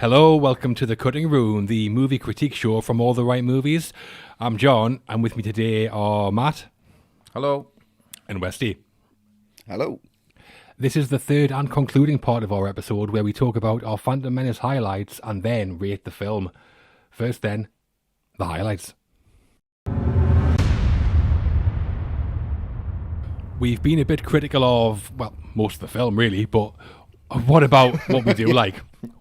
Hello, welcome to The Cutting Room, the movie critique show from All the Right Movies. I'm John, and with me today are Matt. Hello. And Westy. Hello. This is the third and concluding part of our episode where we talk about our Phantom Menace highlights and then rate the film. First then, the highlights. We've been a bit critical of, well, most of the film really, but what about what we do like?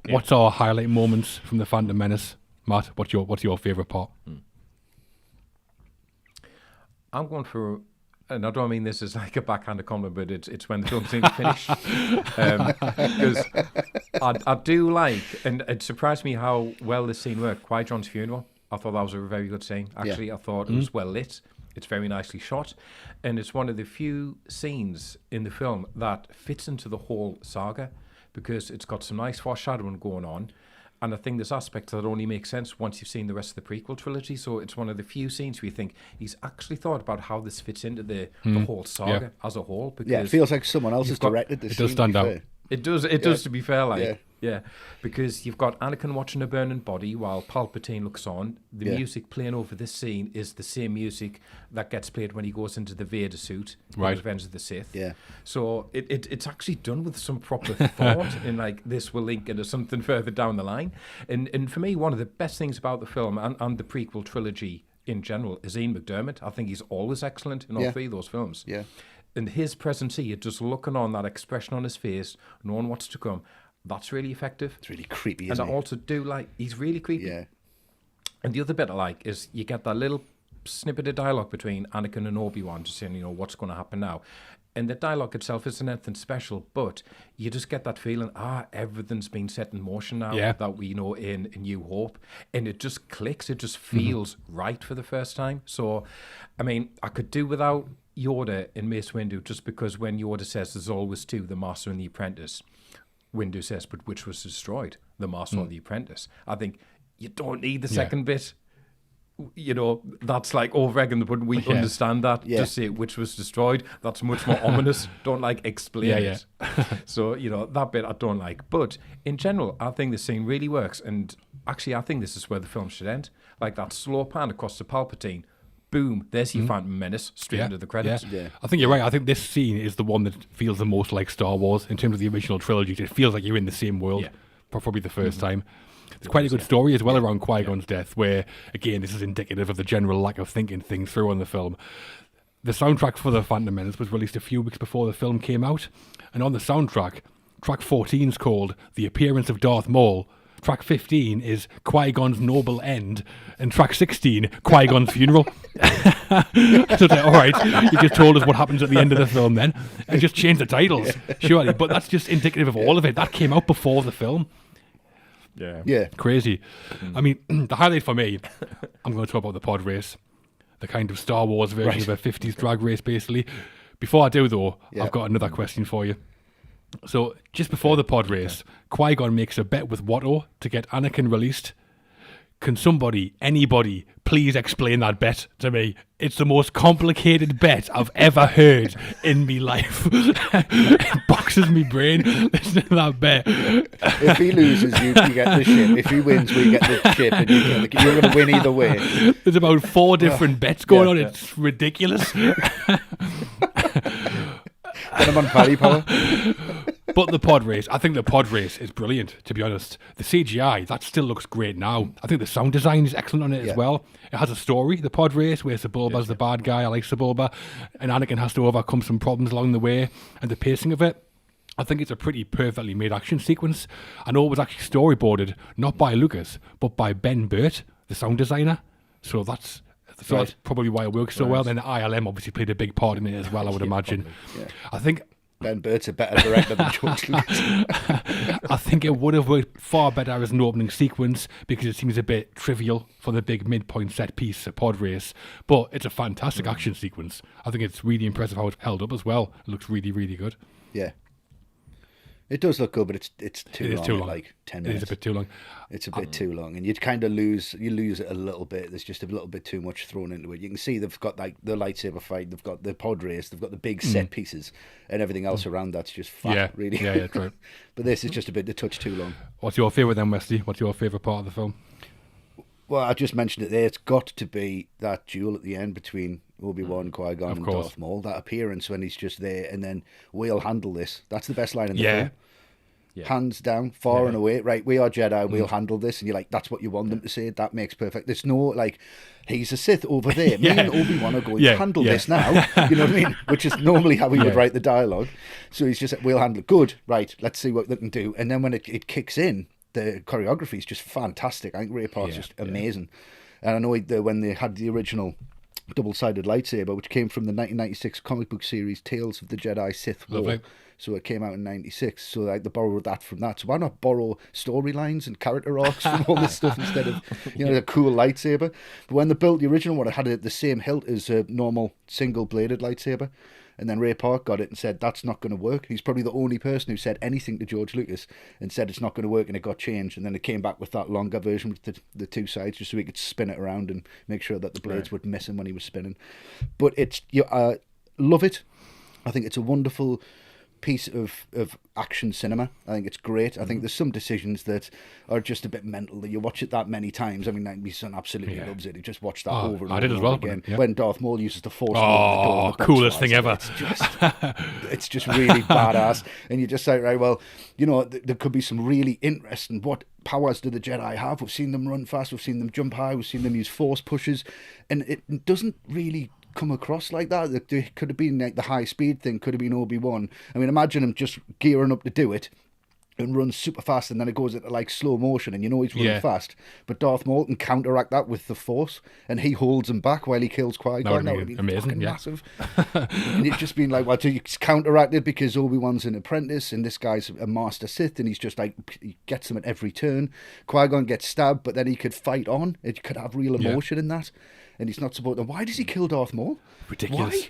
Yeah. What's our highlight moments from the Phantom Menace? Matt, what's your favourite part? I'm going for, and I don't mean this as like a backhanded compliment, but it's when the film seems to finish. Because I do like, and it surprised me how well this scene worked, Qui-Gon's funeral. I thought that was a very good scene. Actually, I thought it was well lit. It's very nicely shot. And it's one of the few scenes in the film that fits into the whole saga because it's got some nice foreshadowing going on. And I think there's aspects that only make sense once you've seen the rest of the prequel trilogy. So it's one of the few scenes where you think he's actually thought about how this fits into the whole saga as a whole. Because it feels like someone else has directed this. It does stand out. It does, to be fair, because you've got Anakin watching a burning body while Palpatine looks on. The music playing over this scene is the same music that gets played when he goes into the Vader suit in Revenge of the Sith. Yeah. So it's actually done with some proper thought in like this will link into something further down the line. And for me, one of the best things about the film and the prequel trilogy in general is Ian McDiarmid. I think he's always excellent in all three of those films. Yeah. And his presence here, just looking on that expression on his face, knowing what's to come, that's really effective. It's really creepy, isn't it? And I also do like, he's really creepy. Yeah. And the other bit I like is you get that little snippet of dialogue between Anakin and Obi-Wan, just saying, what's going to happen now. And the dialogue itself isn't anything special, but you just get that feeling, everything's been set in motion now that we know in New Hope. And it just clicks, it just feels right for the first time. So, I mean, I could do without Yoda in Mace Windu just because when Yoda says there's always two, the Master and the Apprentice, Windu says, but which was destroyed, the Master or the Apprentice? I think you don't need the second bit. That's like over-egging the pudding. We understand that. Just say which was destroyed. That's much more ominous. Don't explain it. So, that bit I don't like. But in general, I think the scene really works. And actually, I think this is where the film should end. Like that slow pan across the Palpatine. Boom, there's your Phantom Menace straight into the credits. Yeah. I think you're right. I think this scene is the one that feels the most like Star Wars in terms of the original trilogy. It feels like you're in the same world for probably the first time. It's quite a good story as well around Qui-Gon's death, where, again, this is indicative of the general lack of thinking things through on the film. The soundtrack for The Phantom Menace was released a few weeks before the film came out, and on the soundtrack, track 14 is called The Appearance of Darth Maul, track 15 is Qui-Gon's Noble End, and track 16, Qui-Gon's Funeral. So all right, you just told us what happens at the end of the film then, and just change the titles, surely. But that's just indicative of all of it. That came out before the film. Yeah. Crazy. I mean, the highlight for me, I'm going to talk about the pod race, the kind of Star Wars version of a 50s drag race, basically. Before I do, though, I've got another question for you. So, just before the pod race, Qui-Gon makes a bet with Watto to get Anakin released. Can anybody, please explain that bet to me? It's the most complicated bet I've ever heard in me life. It boxes me brain listening to that bet. If he loses, you get the ship. If he wins, we get the ship, and you're going to win either way. There's about 4 different bets going on. It's ridiculous. Get him on party power. But the pod race, I think the pod race is brilliant, to be honest. The CGI, that still looks great now. I think the sound design is excellent on it as well. It has a story, the pod race, where Sebulba's the bad guy. I like Sebulba. And Anakin has to overcome some problems along the way. And the pacing of it, I think it's a pretty perfectly made action sequence. I know it was actually storyboarded, not by Lucas, but by Ben Burt, the sound designer. So that's probably why it works so well. Then the ILM obviously played a big part in it as well, I would imagine. I think Ben Burt's a better director than George Lucas. I think it would have worked far better as an opening sequence because it seems a bit trivial for the big midpoint set piece, a pod race. But it's a fantastic action sequence. I think it's really impressive how it's held up as well. It looks really, really good. Yeah. It does look good, but it's too It is long. too long. Like 10 It minutes. is a bit too long. It's a bit too long, and you'd kind of lose it a little bit. There's just a little bit too much thrown into it. You can see they've got like the lightsaber fight, they've got the pod race, they've got the big set pieces, and everything else around that's just fat, really. Yeah, true. But this is just a touch too long. What's your favourite then, Wesley? What's your favourite part of the film? Well, I just mentioned it there. It's got to be that duel at the end between Obi-Wan, Qui-Gon, Of and course. Darth Maul. That appearance when he's just there, and then we'll handle this. That's the best line in the Yeah. film. Yeah. Hands down, far and away. Right, we are Jedi. We'll handle this, and you're like, that's what you want them to say. That makes perfect. There's no like, he's a Sith over there. Me and Obi-Wan are going to handle this now. You know what I mean? Which is normally how we would write the dialogue. So he's just like, we'll handle it. Good, right? Let's see what they can do. And then when it kicks in, the choreography is just fantastic. I think Ray Park's just amazing. And I know when they had the original double-sided lightsaber, which came from the 1996 comic book series Tales of the Jedi Sith War. Lovely. So it came out in 96. So like, they borrowed that from that. So why not borrow storylines and character arcs from all this stuff instead of, a cool lightsaber? But when they built the original one, it had the same hilt as a normal single-bladed lightsaber. And then Ray Park got it and said, that's not going to work. He's probably the only person who said anything to George Lucas and said it's not going to work, and it got changed. And then it came back with that longer version with the two sides, just so he could spin it around and make sure that the blades would miss him when he was spinning. But I love it. I think it's a wonderful piece of action cinema. I think it's great. I think there's some decisions that are just a bit mental that you watch it that many times. I mean, my son absolutely loves it. He just watched that over and I over, did as and well, over again. yeah. When Darth Maul uses the Force, to open the door and the coolest box thing flies, ever. it's just really badass. And you just say, right, well, there could be some really interesting, what powers do the Jedi have? We've seen them run fast, we've seen them jump high, we've seen them use Force pushes, and it doesn't really come across like that. It could have been like the high speed thing, could have been Obi-Wan. I mean, imagine him just gearing up to do it and runs super fast, and then it goes into like slow motion, and he's running fast. But Darth Maul can counteract that with the Force, and he holds him back while he kills Qui-Gon. That would be amazing, massive. And it's just been like, well, it's counteracted because Obi-Wan's an apprentice, and this guy's a master Sith, and he's just like, he gets them at every turn. Qui-Gon gets stabbed, but then he could fight on. It could have real emotion in that. And he's not supposed to. Why does he kill Darth Maul? Ridiculous. Why?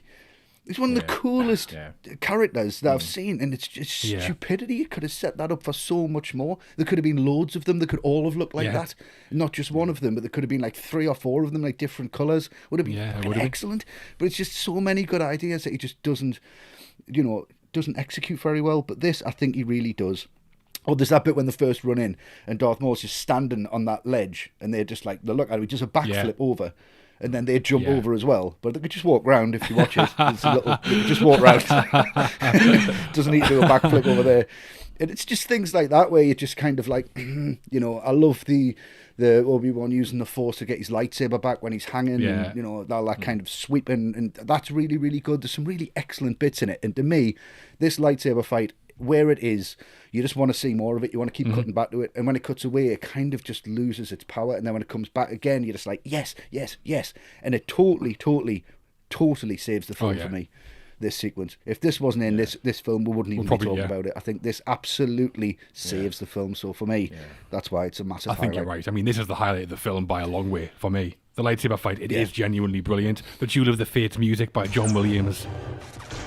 He's one of the coolest characters that I've seen, and it's just stupidity. You could have set that up for so much more. There could have been loads of them. They could all have looked like that. Not just one of them, but there could have been like 3 or 4 of them, like different colours. Would have been fucking excellent. But it's just so many good ideas that he just doesn't execute very well. But this, I think he really does. Oh, there's that bit when they first run in, and Darth Maul's just standing on that ledge, and they're just like, they look at him, just a backflip over. And then they jump over as well. But they could just walk round if you watch it. It's a little, they could just walk round. Doesn't need to do a backflip over there. And it's just things like that where you're just kind of like, I love the Obi-Wan using the Force to get his lightsaber back when he's hanging. And, all that kind of sweeping. And that's really, really good. There's some really excellent bits in it. And to me, this lightsaber fight, where it is, you just want to see more of it. You want to keep cutting back to it. And when it cuts away, it kind of just loses its power. And then when it comes back again, you're just like, yes, yes, yes. And it totally saves the film for me, this sequence. If this wasn't in this film, we wouldn't even be talking about it. I think this absolutely saves the film. So for me, that's why it's a massive I think highlight. you're right. I mean, this is the highlight of the film by a long way for me. The lightsaber fight, it is genuinely brilliant. The Duel of the Fates music by John Williams.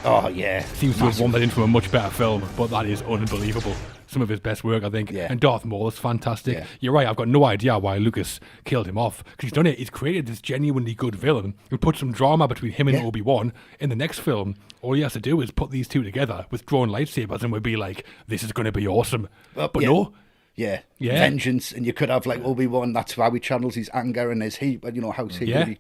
Oh, yeah. Seems to have wandered into a much better film, but that is unbelievable. Some of his best work, I think. And Darth Maul is fantastic. You're right, I've got no idea why Lucas killed him off, because he's done it. He's created this genuinely good villain who put some drama between him and Obi-Wan. In the next film, all he has to do is put these two together with drawn lightsabers, and we'll be like, this is going to be awesome. But no. Yeah, vengeance, and you could have like Obi-Wan. That's how he channels his anger and his hate. How's he really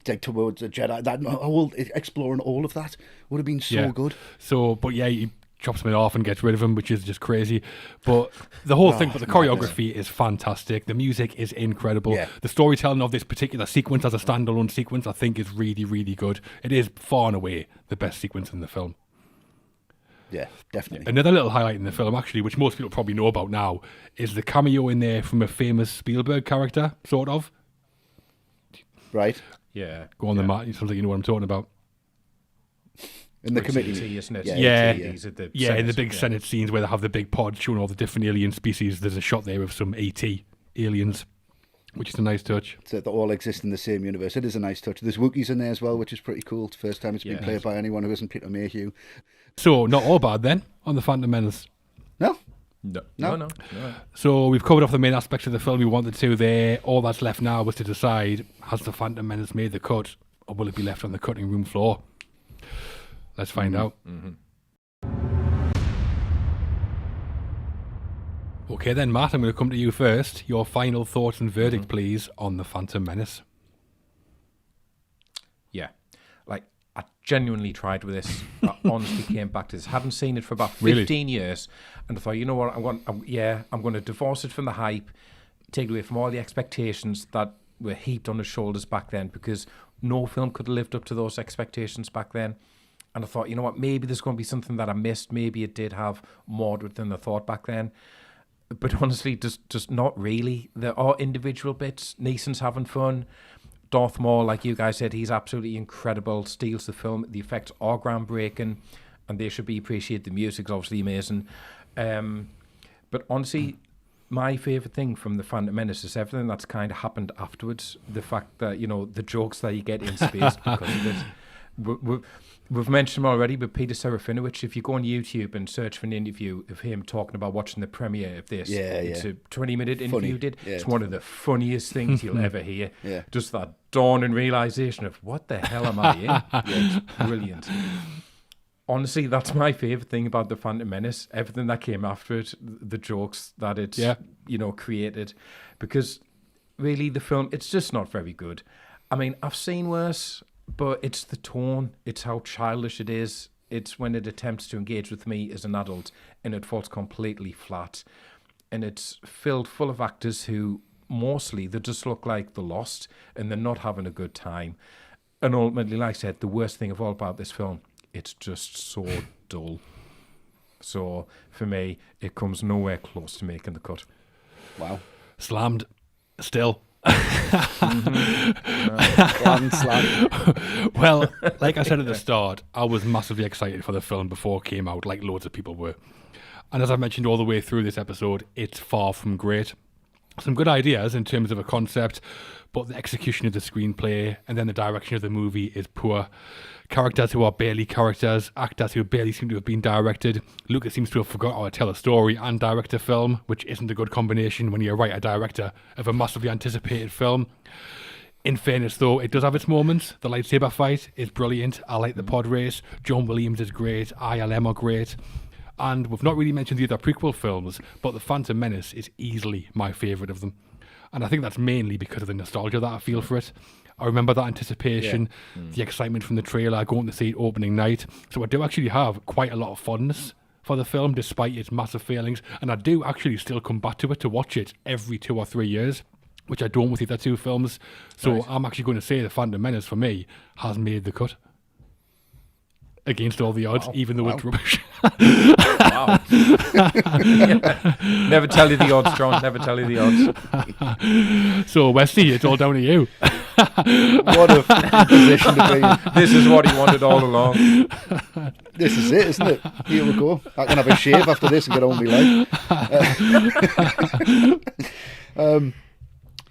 take towards the Jedi? That whole exploring all of that would have been so good. So, but he chops him off and gets rid of him, which is just crazy. But the whole thing, but the choreography is fantastic. The music is incredible. The storytelling of this particular sequence as a standalone sequence, I think, is really, really good. It is far and away the best sequence in the film. Yeah, definitely. Another little highlight in the film, actually, which most people probably know about now, is the cameo in there from a famous Spielberg character, sort of. Right. Yeah. Go on then, Matt. It sounds like you know what I'm talking about. In the committee. Isn't it? In the big Senate scenes where they have the big pod showing all the different alien species, there's a shot there of some AT aliens, which is a nice touch. So they all exist in the same universe. It is a nice touch. There's Wookiees in there as well, which is pretty cool. It's the first time it's been played by anyone who isn't Peter Mayhew. So, not all bad then, on the Phantom Menace. No. No. So we've covered off the main aspects of the film we wanted to there. All that's left now was to decide, has the Phantom Menace made the cut, or will it be left on the cutting room floor? Let's find out. Okay then, Matt, I'm going to come to you first. Your final thoughts and verdict, please, on the Phantom Menace. Yeah. Like, I genuinely tried with this. I honestly came back to this. Hadn't seen it for about 15 years. And I thought, you know what, I'm going to divorce it from the hype, take it away from all the expectations that were heaped on his shoulders back then, because no film could have lived up to those expectations back then. And I thought, you know what, maybe there's going to be something that I missed. Maybe it did have more to it than I thought back then. But honestly, just not really. There are individual bits. Neeson's having fun. Darth Maul, like you guys said, he's absolutely incredible, steals the film. The effects are groundbreaking, and they should be appreciated. The music's obviously amazing. But honestly, my favourite thing from the Phantom Menace is everything that's kind of happened afterwards. The fact that, you know, the jokes that you get in space because of it. We've mentioned him already, but Peter Serafinowicz, if you go on YouTube and search for an interview of him talking about watching the premiere of this, it's a 20-minute interview he did. It's one of the funniest things you'll ever hear. Just that dawning realisation of, what the hell am I in? It's brilliant. Honestly, that's my favourite thing about the Phantom Menace. Everything that came after it, the jokes that it's created. Because really, the film, it's just not very good. I mean, I've seen worse, but it's the tone. It's how childish it is. It's when it attempts to engage with me as an adult and it falls completely flat. And it's filled full of actors who mostly they just look like they're lost and they're not having a good time. And ultimately, like I said, the worst thing of all about this film, it's just so dull. So for me, it comes nowhere close to making the cut. Wow. Slammed. Still. Well, like I said at the start, I was massively excited for the film before it came out, like loads of people were. And as I mentioned all the way through this episode, it's far from great. Some good ideas in terms of a concept, but the execution of the screenplay and then the direction of the movie is poor. Characters who are barely characters, actors who barely seem to have been directed. Lucas seems to have forgot how to tell a story and direct a film, which isn't a good combination when you're a writer-director of a massively anticipated film. In fairness, though, it does have its moments. The lightsaber fight is brilliant. I like the pod race. John Williams is great. ILM are great. And we've not really mentioned the other prequel films, but The Phantom Menace is easily my favourite of them. And I think that's mainly because of the nostalgia that I feel for it. I remember that anticipation, the excitement from the trailer, going to see it opening night. So I do actually have quite a lot of fondness for the film, despite its massive failings. And I do actually still come back to it to watch it every 2 or 3 years, which I don't with the other two films. So I'm actually going to say The Phantom Menace, for me, has made the cut. Against all the odds, even though it's rubbish. Wow. Never tell you the odds, John. Never tell you the odds. So, Wesley, it's all down to you. What a position to be in. This is what he wanted all along. This is it, isn't it? Here we go. I can have a shave after this and get on with my life.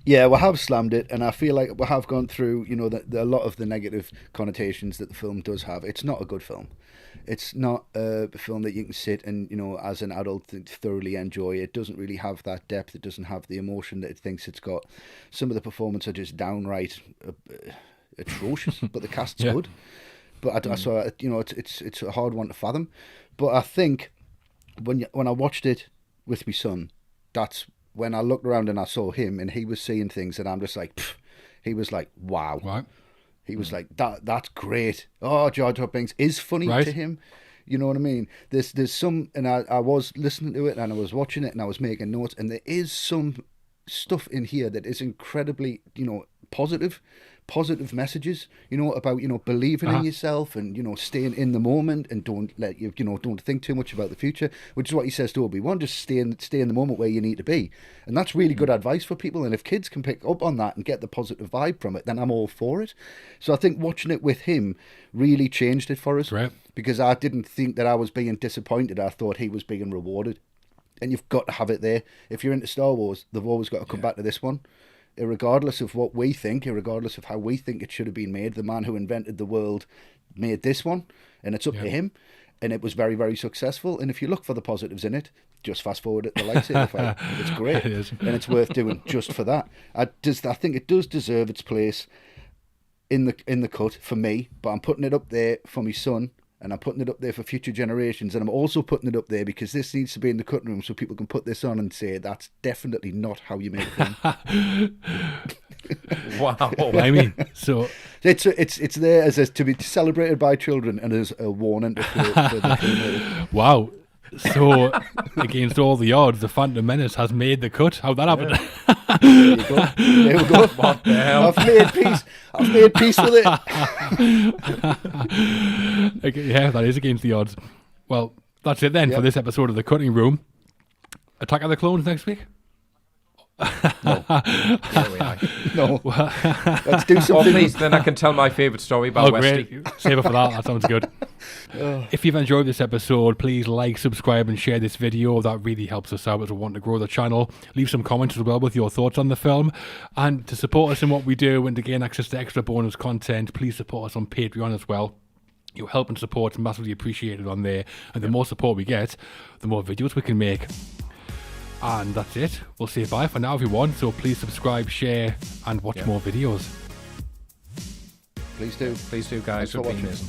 Yeah, we have slammed it, and I feel like we have gone through, you know, a lot of the negative connotations that the film does have. It's not a good film. It's not a film that you can sit and, you know, as an adult thoroughly enjoy. It doesn't really have that depth. It doesn't have the emotion that it thinks it's got. Some of the performances are just downright atrocious, but the cast's good. But so, you know, it's a hard one to fathom. But I think when I watched it with my son, that's when I looked around and I saw him and he was seeing things and I'm just like, pff. He was like, wow. Right. He was like, that's great. Oh, Jar Jar Binks is funny to him. You know what I mean? There's some, and I was listening to it and I was watching it and I was making notes, and there is some stuff in here that is incredibly, you know, positive messages, you know, about, you know, believing in yourself and, you know, staying in the moment and don't let you know, don't think too much about the future, which is what he says to Obi-Wan, just stay in the moment where you need to be. And that's really good advice for people. And if kids can pick up on that and get the positive vibe from it, then I'm all for it. So I think watching it with him really changed it for us. Right. Because I didn't think that I was being disappointed. I thought he was being rewarded. And you've got to have it there. If you're into Star Wars, they've always got to come back to this one. Irregardless of what we think, irregardless of how we think it should have been made, the man who invented the world made this one, and it's up to him, and it was very, very successful. And if you look for the positives in it, just fast forward at the lightsaber fight. It's great, and it's worth doing just for that. I think it does deserve its place in the cut for me, but I'm putting it up there for my son, and I'm putting it up there for future generations, and I'm also putting it up there because this needs to be in the cutting room so people can put this on and say that's definitely not how you make a film. Wow. I mean, so it's there as to be celebrated by children and as a warning for the film. Wow. So, against all the odds, the Phantom Menace has made the cut. How'd that happen? There you go. There we go. What the hell? I've made peace with it. Okay, yeah, that is against the odds. Well, that's it then for this episode of The Cutting Room. Attack of the Clones next week? No. There we are. No. Let's do something. Oh, please, then I can tell my favourite story about Westy. Great. Save it for that. That sounds good. If you've enjoyed this episode, please like, subscribe and share this video. That really helps us out as we want to grow the channel. Leave some comments as well with your thoughts on the film. And to support us in what we do and to gain access to extra bonus content, please support us on Patreon as well. Your help and support is massively appreciated on there. And the more support we get, the more videos we can make. And that's it. We'll say bye for now, everyone. So please subscribe, share, and watch more videos. Please do. Please do, guys. It would be amazing.